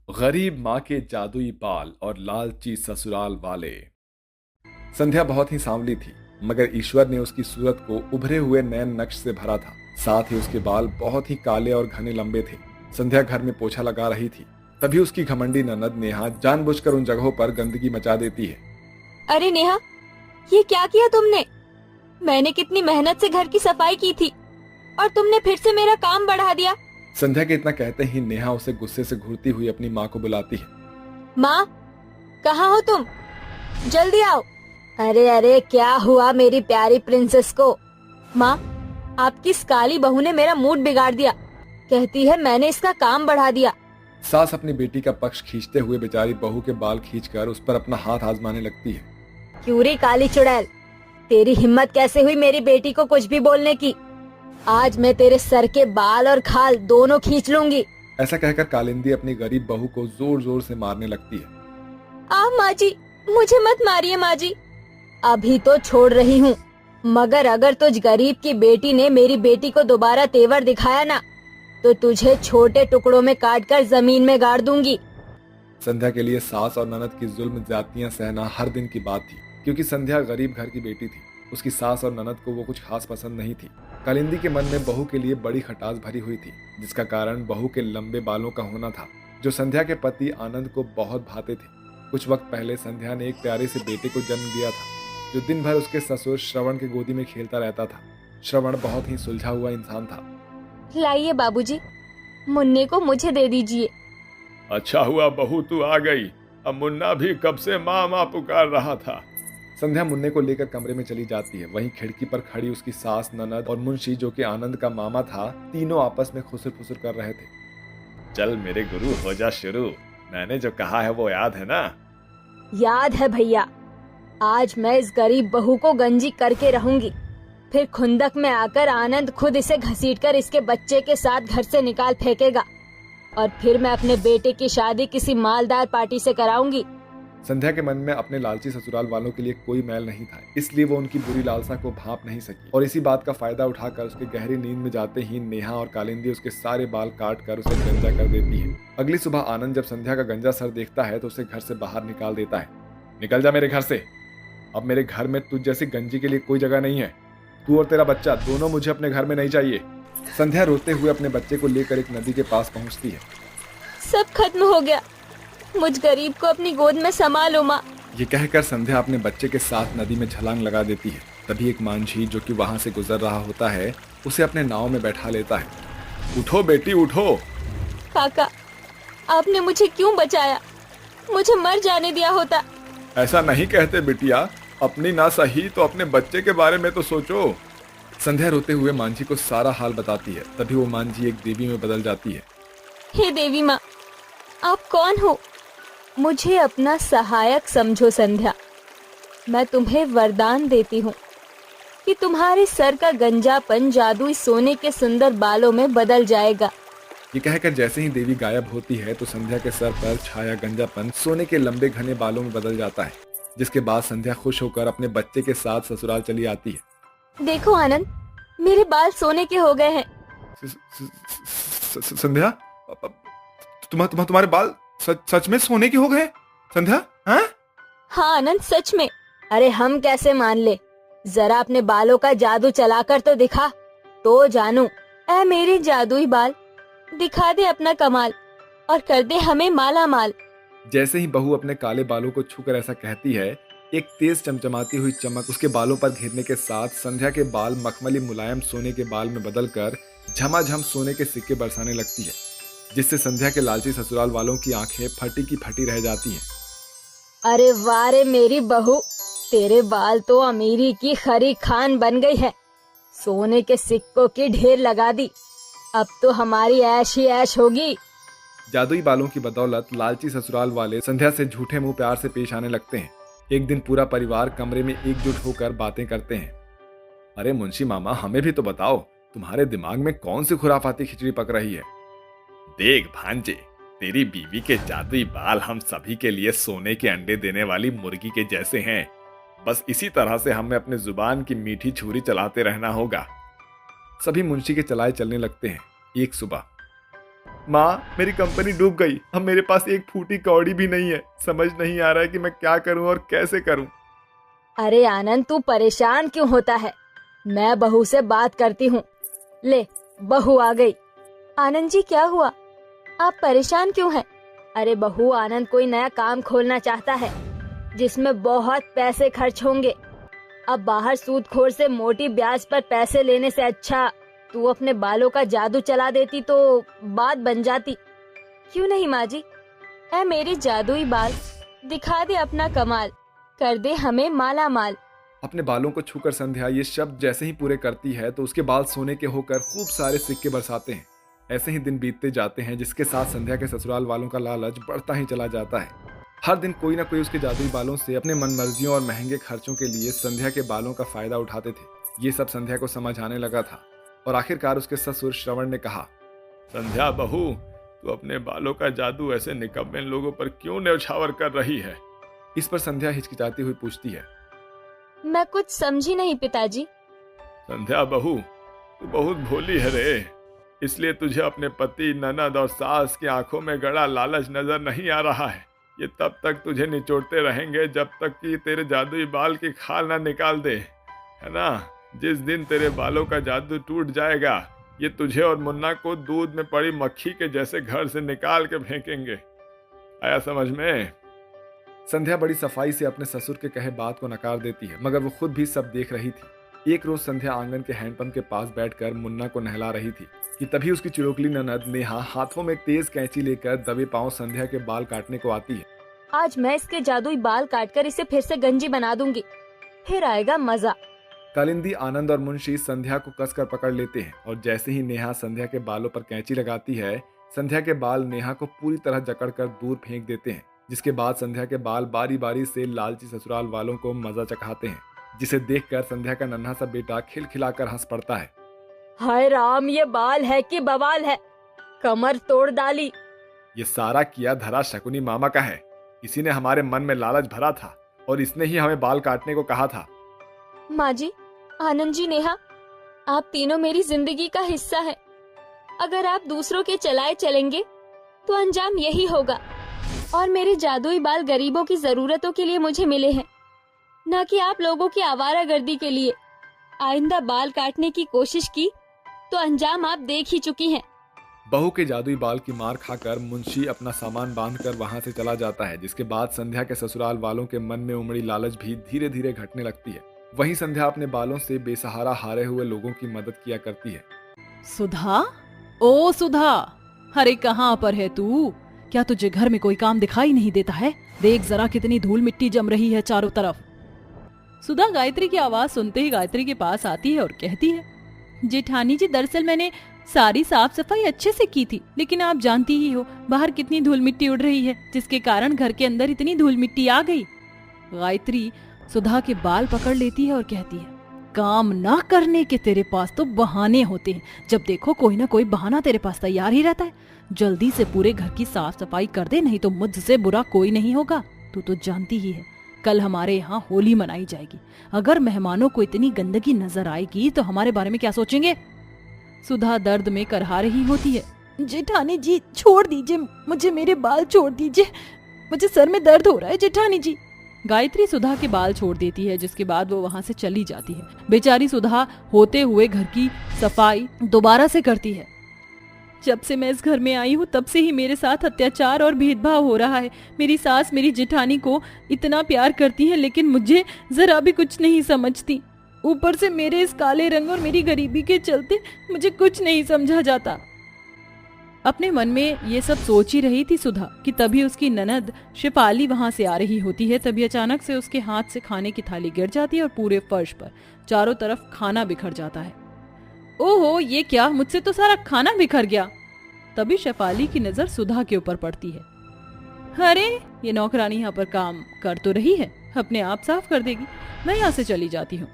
गरीब माँ के जादुई बाल और लालची ससुराल वाले। संध्या बहुत ही सांवली थी, मगर ईश्वर ने उसकी सूरत को उभरे हुए नयन नक्श से भरा था। साथ ही उसके बाल बहुत ही काले और घने लंबे थे। संध्या घर में पोछा लगा रही थी, तभी उसकी घमंडी ननद नेहा जानबूझकर उन जगहों पर गंदगी मचा देती है। अरे नेहा, ये क्या किया तुमने? मैंने कितनी मेहनत से घर की सफाई की थी और तुमने फिर से मेरा काम बढ़ा दिया। संध्या के इतना कहते ही नेहा उसे गुस्से से घूरती हुई अपनी माँ को बुलाती है। माँ, कहाँ हो तुम? जल्दी आओ। अरे अरे, क्या हुआ मेरी प्यारी प्रिंसेस को? माँ, आपकी इस काली बहू ने मेरा मूड बिगाड़ दिया। कहती है मैंने इसका काम बढ़ा दिया। सास अपनी बेटी का पक्ष खींचते हुए बेचारी बहू के बाल खींचकर उस पर अपना हाथ आजमाने लगती है। क्यों रे काली चुड़ैल, तेरी हिम्मत कैसे हुई मेरी बेटी को कुछ भी बोलने की? आज मैं तेरे सर के बाल और खाल दोनों खींच लूंगी। ऐसा कहकर कालिंदी अपनी गरीब बहू को जोर जोर से मारने लगती है। माँ जी, मुझे मत मारिए माँ जी। अभी तो छोड़ रही हूँ, मगर अगर तुझ गरीब की बेटी ने मेरी बेटी को दोबारा तेवर दिखाया ना, तो तुझे छोटे टुकड़ों में काटकर जमीन में गाड़ दूंगी। संध्या के लिए सास और ननद की जुल्म ज्यादतियां सहना हर दिन की बात थी, क्योंकि संध्या गरीब घर की बेटी थी। उसकी सास और ननद को वो कुछ खास पसंद नहीं थी। कालिंदी के मन में बहू के लिए बड़ी खटास भरी हुई थी, जिसका कारण बहू के लंबे बालों का होना था, जो संध्या के पति आनंद को बहुत भाते थे। कुछ वक्त पहले संध्या ने एक प्यारे से बेटे को जन्म दिया था, जो दिन भर उसके ससुर श्रवण के गोदी में खेलता रहता था। श्रवण बहुत ही सुलझा हुआ इंसान था। लाइए बाबूजी, मुन्ने को मुझे दे दीजिए। अच्छा हुआ बहू तू आ गई, अब मुन्ना भी कब से माँ माँ पुकार रहा था। संध्या मुन्ने को लेकर कमरे में चली जाती है। वहीं खिड़की पर खड़ी उसकी सास, ननद और मुंशी, जो कि आनंद का मामा था, तीनों आपस में खुसर फुसर कर रहे थे। चल मेरे गुरु, हो जा शुरू। मैंने जो कहा है वो याद है ना? याद है भैया। आज मैं इस गरीब बहू को गंजी करके रहूंगी। फिर खुंदक में आकर आनंद खुद इसे घसीटकर इसके बच्चे के साथ घर से निकाल फेंकेगा, और फिर मैं अपने बेटे की शादी किसी मालदार पार्टी से कराऊंगी। संध्या के मन में अपने लालची ससुराल वालों के लिए कोई मैल नहीं था, इसलिए वो उनकी बुरी लालसा को भांप नहीं सकी। और इसी बात का फायदा उठाकर उसके गहरी नींद में जाते ही नेहा और कालिंदी उसके सारे बाल काट कर उसे गंजा कर देती है। अगली सुबह आनंद जब संध्या का गंजा सर देखता है तो उसे घर से बाहर निकाल देता है। निकल जा मेरे घर से, अब मेरे घर में तुझ जैसी गंजी के लिए कोई जगह नहीं है। तू और तेरा बच्चा दोनों मुझे अपने घर में नहीं चाहिए। संध्या रोते हुए अपने बच्चे को लेकर एक नदी के पास पहुंचती है। सब खत्म हो गया, मुझ गरीब को अपनी गोद में संभालो माँ। ये कहकर संध्या अपने बच्चे के साथ नदी में छलांग लगा देती है। तभी एक मांझी, जो कि वहां से गुजर रहा होता है, उसे अपने नाव में बैठा लेता है। उठो बेटी उठो। काका, आपने मुझे क्यों बचाया? मुझे मर जाने दिया होता। ऐसा नहीं कहते बिटिया, अपनी ना सही तो अपने बच्चे के बारे में तो सोचो। संध्या रोते हुए मांझी को सारा हाल बताती है। तभी वो मांझी एक देवी में बदल जाती है। हे देवी माँ, आप कौन हो? मुझे अपना सहायक समझो संध्या। मैं तुम्हें वरदान देती हूँ कि तुम्हारे सर का गंजापन जादुई सोने के सुंदर बालों में बदल जाएगा। ये कहकर जैसे ही देवी गायब होती है तो संध्या के सर पर छाया गंजापन सोने के लंबे घने बालों में बदल जाता है, जिसके बाद संध्या खुश होकर अपने बच्चे के साथ ससुराल चली आती है। देखो आनंद, मेरे बाल सोने के हो गए हैं। संध्या, तुम्हारे बाल सच में सोने के हो गए? संध्या, हाँ? हाँ आनंद, सच में। अरे हम कैसे मान ले? जरा अपने बालों का जादू चलाकर तो दिखा, तो जानू। ऐ मेरे जादुई बाल, दिखा दे अपना कमाल और कर दे हमें माला माल। जैसे ही बहू अपने काले बालों को छूकर ऐसा कहती है, एक तेज चमचमाती हुई चमक उसके बालों पर घेरने के साथ संध्या के बाल मखमली मुलायम सोने के बाल में बदलकर झमाझम सोने के सिक्के बरसाने लगती है, जिससे संध्या के लालची ससुराल वालों की आंखें फटी की फटी रह जाती हैं। अरे वाह रे मेरी बहू, तेरे बाल तो अमीरी की खरी खान बन गई है। सोने के सिक्कों की ढेर लगा दी, अब तो हमारी ऐश ही ऐश होगी। जादुई बालों की बदौलत लालची ससुराल वाले संध्या से झूठे मुंह प्यार से पेश आने लगते हैं। एक दिन पूरा परिवार कमरे में एकजुट होकर बातें करते हैं। अरे मुंशी मामा, हमें भी तो बताओ, तुम्हारे दिमाग में कौन सी खुराफाती खिचड़ी पक रही है? देख भांजे, तेरी बीवी के जादुई बाल हम सभी के लिए सोने के अंडे देने वाली मुर्गी के जैसे हैं। बस इसी तरह से हमें अपने जुबान की मीठी छुरी चलाते रहना होगा। सभी मुंशी के चलाए चलने लगते हैं। एक सुबह माँ, मेरी कंपनी डूब गई। अब मेरे पास एक फूटी कौड़ी भी नहीं है। समझ नहीं आ रहा है कि मैं क्या करूँ और कैसे करूँ। अरे आनंद, तू परेशान क्यों होता है? मैं बहू से बात करती हूँ। ले, बहू आ गई। आनंद जी, क्या हुआ? आप परेशान क्यों हैं? अरे बहू, आनंद कोई नया काम खोलना चाहता है जिसमें बहुत पैसे खर्च होंगे। अब बाहर सूदखोर से मोटी ब्याज पर पैसे लेने से अच्छा तू अपने बालों का जादू चला देती तो बात बन जाती। क्यों नहीं माँ जी? ऐ मेरे जादुई बाल, दिखा दे अपना कमाल, कर दे हमें माला माल। अपने बालों को छूकर संध्या ये शब्द जैसे ही पूरे करती है तो उसके बाल सोने के होकर खूब सारे सिक्के बरसाते हैं। ऐसे ही दिन बीतते जाते हैं, जिसके साथ संध्या के ससुराल वालों का लालच बढ़ता ही चला जाता है। हर दिन कोई ना कोई उसके जादुई बालों से अपने मनमर्जियों और महंगे खर्चों के लिए संध्या के बालों का फायदा उठाते थे। ये सब संध्या को समझ आने लगा था और आखिरकार उसके ससुर श्रवण ने कहा, संध्या बहू, तू अपने बालों का जादू ऐसे निकम्मे लोगों पर क्यों न्यौछावर कर रही है? इस पर संध्या हिचकिचाती हुई पूछती है। मैं कुछ समझी नहीं पिताजी। संध्या बहू, तू बहुत भोली है रे। इसलिए तुझे अपने पति, ननद और सास की आंखों में गड़ा लालच नजर नहीं आ रहा है। ये तब तक तुझे निचोड़ते रहेंगे जब तक कि तेरे जादुई बाल की खाल ना निकाल दे, है ना? जिस दिन तेरे बालों का जादू टूट जाएगा, ये तुझे और मुन्ना को दूध में पड़ी मक्खी के जैसे घर से निकाल के फेंकेंगे। आया समझ में? संध्या बड़ी सफाई से अपने ससुर के कहे बात को नकार देती है, मगर वो खुद भी सब देख रही थी। एक रोज संध्या आंगन के हैंडपंप के पास बैठकर मुन्ना को नहला रही थी कि तभी उसकी चिड़ोकली ननद नेहा हाथों में एक तेज कैंची लेकर दबे पांव संध्या के बाल काटने को आती है। आज मैं इसके जादुई बाल काटकर इसे फिर से गंजी बना दूंगी, फिर आएगा मजा। कालिंदी, आनंद और मुंशी संध्या को कसकर पकड़ लेते हैं और जैसे ही नेहा संध्या के बालों पर कैंची लगाती है, संध्या के बाल नेहा को पूरी तरह जकड़कर दूर फेंक देते हैं। जिसके बाद संध्या के बाल बारी बारी से लालची ससुराल वालों को मजा चखाते हैं, जिसे देखकर संध्या का नन्हा सा बेटा खिलखिलाकर हंस पड़ता है। हाय राम, ये बाल है कि बवाल है, कमर तोड़ डाली। ये सारा किया धरा शकुनी मामा का है। इसी ने हमारे मन में लालच भरा था और इसने ही हमें बाल काटने को कहा था। माँ जी, आनंद जी, नेहा, आप तीनों मेरी जिंदगी का हिस्सा है। अगर आप दूसरों के चलाए चलेंगे तो अंजाम यही होगा। और मेरे जादुई बाल गरीबों की जरूरतों के लिए मुझे मिले हैं, न कि आप लोगों की आवारागर्दी के लिए। आइंदा बाल काटने की कोशिश की तो अंजाम आप देख ही चुकी हैं। बहू के जादुई बाल की मार खाकर मुंशी अपना सामान बांधकर वहां से चला जाता है, जिसके बाद संध्या के ससुराल वालों के मन में उमड़ी लालच भी धीरे धीरे घटने लगती है। वहीं संध्या अपने बालों से बेसहारा हारे हुए लोगों की मदद किया करती है। सुधा, ओ सुधा, अरे कहाँ पर है तू? क्या तुझे घर में कोई काम दिखाई नहीं देता है? देख जरा कितनी धूल मिट्टी जम रही है चारों तरफ। सुधा गायत्री की आवाज सुनते ही गायत्री के पास आती है और कहती है, जेठानी जी, दरअसल मैंने सारी साफ सफाई अच्छे से की थी, लेकिन आप जानती ही हो बाहर कितनी धूल मिट्टी उड़ रही है, जिसके कारण घर के अंदर इतनी धूल मिट्टी आ गई। गायत्री सुधा के बाल पकड़ लेती है और कहती है, काम ना करने के तेरे पास तो बहाने होते हैं। जब देखो कोई ना कोई बहाना तेरे पास तैयार ही रहता है। जल्दी से पूरे घर की साफ सफाई कर दे, नहीं तो मुझसे बुरा कोई नहीं होगा। तू तो जानती ही है कल हमारे यहाँ होली मनाई जाएगी। अगर मेहमानों को इतनी गंदगी नजर आएगी तो हमारे बारे में क्या सोचेंगे? सुधा दर्द में करहा रही होती है। जेठानी जी छोड़ दीजिए मुझे, मेरे बाल छोड़ दीजिए, मुझे सर में दर्द हो रहा है जेठानी जी। गायत्री सुधा के बाल छोड़ देती है, जिसके बाद वो वहाँ से चली जाती है। बेचारी सुधा होते हुए घर की सफाई दोबारा से करती है। जब से मैं इस घर में आई हूँ तब से ही मेरे साथ अत्याचार और भेदभाव हो रहा है। मेरी सास मेरी जेठानी को इतना प्यार करती है, लेकिन मुझे जरा भी कुछ नहीं समझती। ऊपर से मेरे इस काले रंग और मेरी गरीबी के चलते मुझे कुछ नहीं समझा जाता। अपने मन में ये सब सोच ही रही थी सुधा कि तभी उसकी ननद शेफाली वहां से आ रही होती है। तभी अचानक से उसके हाथ से खाने की थाली गिर जाती है और पूरे फर्श पर चारों तरफ खाना बिखर जाता है। ओहो, ये क्या, मुझसे तो सारा खाना बिखर गया। तभी शेफाली की नजर सुधा के ऊपर पड़ती है। अरे ये नौकरानी यहाँ पर काम कर तो रही है, अपने आप साफ कर देगी, मैं यहाँ से चली जाती हूँ।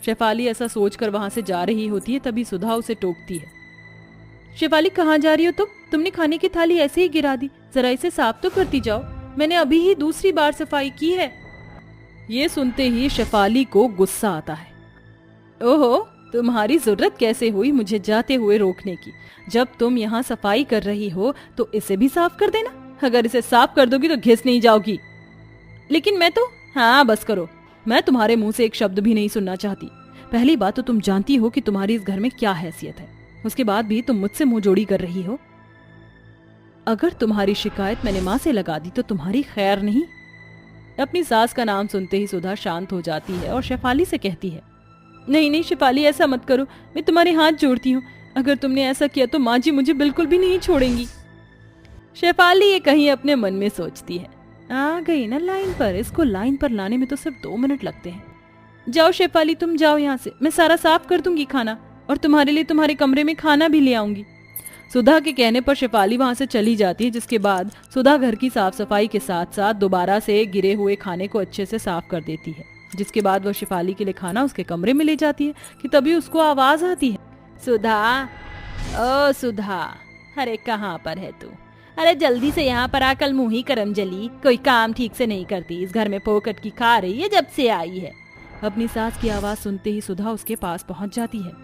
शेफाली ऐसा सोचकर वहां से जा रही होती है, तभी सुधा उसे टोकती है। शेफाली, कहाँ जा रही हो तुम? तुमने खाने की थाली ऐसे ही गिरा दी, जरा इसे साफ तो करती जाओ, मैंने अभी ही दूसरी बार सफाई की है। ये सुनते ही शेफाली को गुस्सा आता है। ओहो, तुम्हारी जरूरत कैसे हुई मुझे जाते हुए रोकने की? जब तुम यहाँ सफाई कर रही हो तो इसे भी साफ कर देना। अगर इसे साफ कर दोगी तो घिस नहीं जाओगी। लेकिन मैं तो, हाँ बस करो, मैं तुम्हारे मुंह से एक शब्द भी नहीं सुनना चाहती। पहली बात तो तुम जानती हो कि तुम्हारी इस घर में क्या हैसियत है, उसके बाद भी तुम मुझसे मुंह जोड़ी कर रही हो। अगर तुम्हारी शिकायत मैंने माँ से लगा दी तो तुम्हारी खैर नहीं। अपनी सास का नाम सुनते ही सुधा शांत हो जाती है और शेफाली से कहती है, नहीं नहीं शेफाली, ऐसा मत करो, मैं तुम्हारे हाथ जोड़ती हूँ। अगर तुमने ऐसा किया तो माँ जी मुझे बिल्कुल भी नहीं छोड़ेंगी। शेफाली ये कहीं अपने मन में सोचती है, आ गई ना लाइन पर, इसको लाइन पर लाने में तो सिर्फ 2 मिनट लगते हैं। जाओ शेफाली, तुम जाओ यहाँ से, मैं सारा साफ कर दूंगी खाना, और तुम्हारे लिए तुम्हारे कमरे में खाना भी ले आऊंगी। सुधा के कहने पर शेफाली वहां से चली जाती है, जिसके बाद सुधा घर की साफ सफाई के साथ साथ दोबारा से गिरे हुए खाने को अच्छे से साफ कर देती है। जिसके बाद वह शेफाली के लिए खाना उसके कमरे में ले जाती है कि तभी उसको आवाज आती है, सुधा, ओ सुधा, अरे कहाँ पर है तू? अरे जल्दी से यहाँ पर आ, कल मुँह ही करम जली, कोई काम ठीक से नहीं करती, इस घर में पोकट की खा रही है जब से आई है। अपनी सास की आवाज सुनते ही सुधा उसके पास पहुंच जाती है।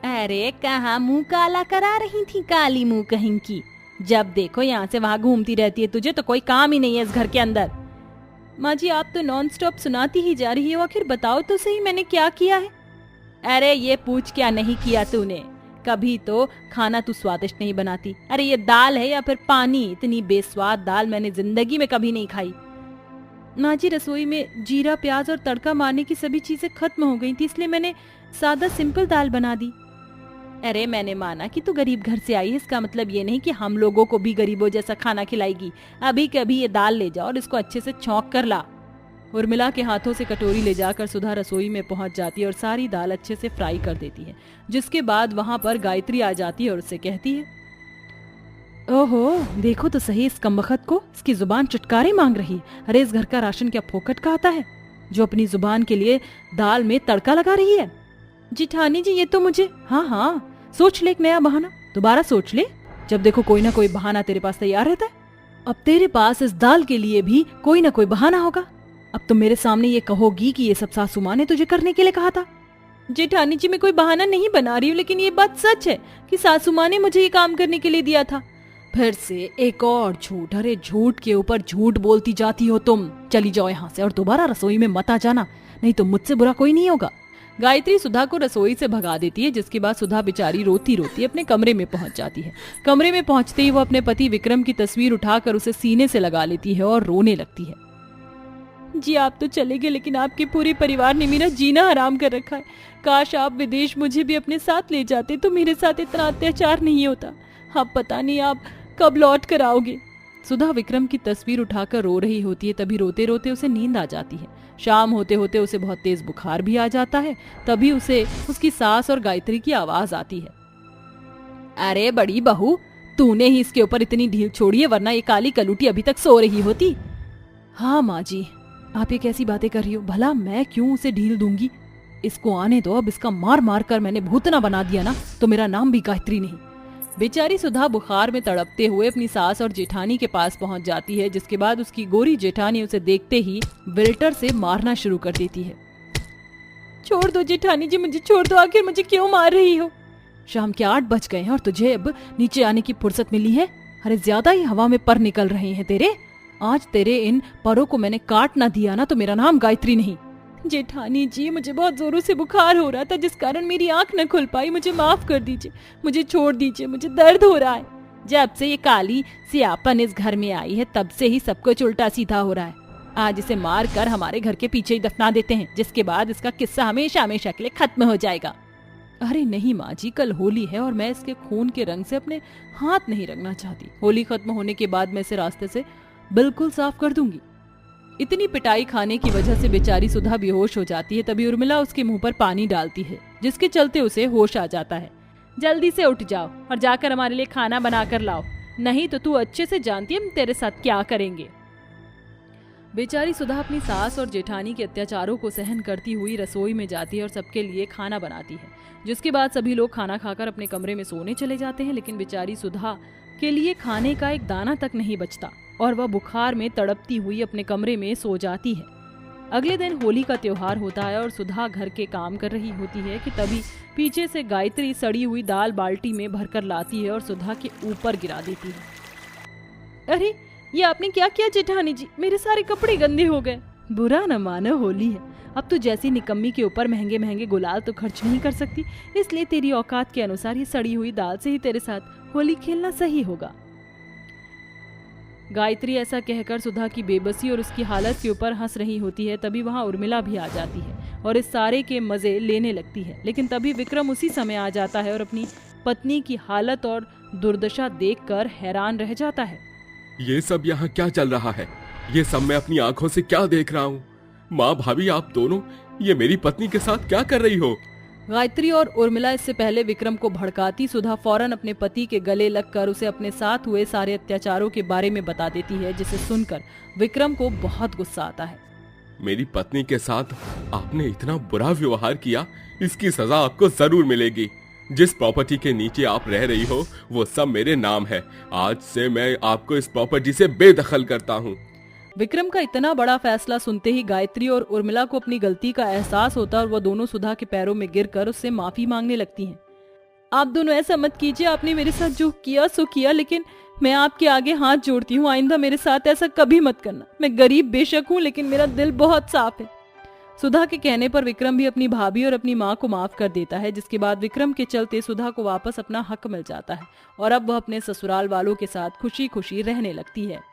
अरे कहाँ मुंह काला करा रही थी, काली मुंह कहीं की, जब देखो यहाँ से वहाँ घूमती रहती है, तुझे तो कोई काम ही नहीं है इस घर के अंदर। माँ जी आप तो नॉन स्टॉप सुनाती ही जा रही हो, आखिर बताओ तो सही मैंने क्या किया है? अरे ये पूछ क्या नहीं किया तूने, कभी तो खाना तू स्वादिष्ट नहीं बनाती। अरे ये दाल है या फिर पानी, इतनी बेस्वाद दाल मैंने जिंदगी में कभी नहीं खाई। माँ जी रसोई में जीरा प्याज और तड़का मारने की सभी चीजें खत्म हो गई थी, इसलिए मैंने सादा सिंपल दाल बना दी। अरे मैंने माना कि तू गरीब घर से आई है, इसका मतलब ये नहीं कि हम लोगों को भी गरीबों जैसा खाना खिलाएगी। अभी कभी ये दाल ले जाओ और इसको अच्छे से छौंक कर ला। उर्मिला के हाथों से कटोरी ले जाकर सुधा रसोई में पहुंच जाती है और सारी दाल अच्छे से फ्राई कर देती है। जिसके बाद वहां पर गायत्री आ जाती है और उससे कहती है, ओहो देखो तो सही इस कमबख्त को, इसकी जुबान चुटकारे मांग रही। अरे इस घर का राशन क्या फोकट का आता है जो अपनी जुबान के लिए दाल में तड़का लगा रही है? जिठानी जी ये तो मुझे, हाँ सोच ले एक नया बहाना, दोबारा सोच ले, जब देखो कोई ना कोई बहाना तेरे पास तैयार रहता है। अब तेरे पास इस दाल के लिए भी कोई ना कोई बहाना होगा। अब तुम मेरे सामने ये कहोगी कि ये सब सासू माँ ने तुझे करने के लिए कहा था। जेठानी जी मैं कोई बहाना नहीं बना रही हूँ, लेकिन ये बात सच है कि सासू माँ ने मुझे ये काम करने के लिए दिया था। फिर से एक और झूठ, अरे झूठ के ऊपर झूठ बोलती जाती हो तुम। चली जाओ यहाँ से और दोबारा रसोई में मत आ जाना, नहीं तो मुझसे बुरा कोई नहीं होगा। गायत्री सुधा को रसोई से भगा देती है, जिसके बाद सुधा बेचारी रोती रोती अपने कमरे में पहुंच जाती है। कमरे में पहुंचते ही वो अपने पति विक्रम की तस्वीर उठाकर उसे सीने से लगा लेती है और रोने लगती है। जी आप तो चले गए, लेकिन आपके पूरे परिवार ने मेरा जीना हराम कर रखा है। काश आप विदेश मुझे भी अपने साथ ले जाते तो मेरे साथ इतना अत्याचार नहीं होता। अब पता नहीं आप कब लौट कर आओगे। सुधा विक्रम की तस्वीर उठाकर रो रही होती है, तभी रोते रोते उसे नींद आ जाती है। शाम होते होते उसे बहुत तेज बुखार भी आ जाता है। तभी उसे उसकी सास और गायत्री की आवाज आती है, अरे बड़ी बहू तूने ही इसके ऊपर इतनी ढील छोड़ी है, वरना ये काली कलूटी अभी तक सो रही होती। हाँ माँ जी आप ये कैसी बातें कर रही हो, भला मैं क्यों उसे ढील दूंगी? इसको आने दो, अब इसका मार मार कर मैंने भूतना बना दिया ना तो मेरा नाम भी गायत्री नहीं। बेचारी सुधा बुखार में तड़पते हुए अपनी सास और जेठानी के पास पहुंच जाती है, जिसके बाद उसकी गोरी जेठानी उसे देखते ही विल्टर से मारना शुरू कर देती है। छोड़ दो जेठानी जी, मुझे छोड़ दो, आखिर मुझे क्यों मार रही हो? शाम के 8 बज गए हैं और तुझे अब नीचे आने की फुर्सत मिली है? अरे ज्यादा ही हवा में पर निकल रहे हैं तेरे। आज तेरे इन परों को मैंने काट ना दिया ना तो मेरा नाम गायत्री नहीं। जेठानी जी मुझे बहुत जोरों से बुखार हो रहा था, जिस कारण मेरी आंख न खुल पाई, मुझे माफ कर दीजिए, मुझे छोड़ दीजिए, मुझे दर्द हो रहा है। जब से ये काली सियापन इस घर में आई है तब से ही सब कुछ उल्टा सीधा हो रहा है। आज इसे मार कर हमारे घर के पीछे ही दफना देते हैं, जिसके बाद इसका किस्सा हमेशा हमेशा के लिए खत्म हो जाएगा। अरे नहीं माँ जी, कल होली है और मैं इसके खून के रंग से अपने हाथ नहीं रंगना चाहती। होली खत्म होने के बाद मैं इसे रास्ते से बिल्कुल साफ कर दूंगी। इतनी पिटाई खाने की वजह से बेचारी सुधा बेहोश हो जाती है। तभी उर्मिला उसके मुंह पर पानी डालती है, जिसके चलते उसे होश आ जाता है। जल्दी से उठ जाओ और जाकर हमारे लिए खाना बना कर लाओ, नहीं तो तू अच्छे से जानती है हम तेरे साथ क्या करेंगे। बेचारी सुधा अपनी सास और जेठानी के अत्याचारों को सहन करती हुई रसोई में जाती है और सबके लिए खाना बनाती है। जिसके बाद सभी लोग खाना खाकर अपने कमरे में सोने चले जाते हैं, लेकिन बेचारी सुधा के लिए खाने का एक दाना तक नहीं बचता और वह बुखार में तड़पती हुई अपने कमरे में सो जाती है। अगले दिन होली का त्योहार होता है और सुधा घर के काम कर रही होती है कि तभी पीछे से गायत्री सड़ी हुई दाल बाल्टी में भरकर लाती है और सुधा के ऊपर गिरा देती है। अरे ये आपने क्या किया जेठानी जी, मेरे सारे कपड़े गंदे हो गए। बुरा न मानो, होली है, अब तू जैसी निकम्मी के ऊपर महंगे महंगे गुलाल तो खर्च नहीं कर सकती, इसलिए तेरी औकात के अनुसार ये सड़ी हुई दाल से ही तेरे साथ होली खेलना सही होगा। गायत्री ऐसा कहकर सुधा की बेबसी और उसकी हालत के ऊपर हंस रही होती है। तभी वहां उर्मिला भी आ जाती है और इस सारे के मजे लेने लगती है। लेकिन तभी विक्रम उसी समय आ जाता है और अपनी पत्नी की हालत और दुर्दशा देखकर हैरान रह जाता है। ये सब यहाँ क्या चल रहा है? ये सब मैं अपनी आंखों से क्या देख रहा हूँ? माँ भाभी, आप दोनों ये मेरी पत्नी के साथ क्या कर रही हो? गायत्री और उर्मिला इससे पहले विक्रम को भड़काती सुधा फौरन अपने पति के गले लगकर उसे अपने साथ हुए सारे अत्याचारों के बारे में बता देती है, जिसे सुनकर विक्रम को बहुत गुस्सा आता है। मेरी पत्नी के साथ आपने इतना बुरा व्यवहार किया, इसकी सजा आपको जरूर मिलेगी। जिस प्रॉपर्टी के नीचे आप रह रही हो वो सब मेरे नाम है। आज से मैं आपको इस प्रॉपर्टी से बेदखल करता हूँ। विक्रम का इतना बड़ा फैसला सुनते ही गायत्री और उर्मिला को अपनी गलती का एहसास होता है और वह दोनों सुधा के पैरों में गिरकर उससे माफी मांगने लगती हैं। आप दोनों ऐसा मत कीजिए, आपने मेरे साथ जो किया सो किया, लेकिन मैं आपके आगे हाथ जोड़ती हूँ, आइंदा मेरे साथ ऐसा कभी मत करना। मैं गरीब बेशक हूँ, लेकिन मेरा दिल बहुत साफ है। सुधा के कहने पर विक्रम भी अपनी भाभी और अपनी माँ को माफ कर देता है, जिसके बाद विक्रम के चलते सुधा को वापस अपना हक मिल जाता है और अब वह अपने ससुराल वालों के साथ खुशी खुशी रहने लगती है।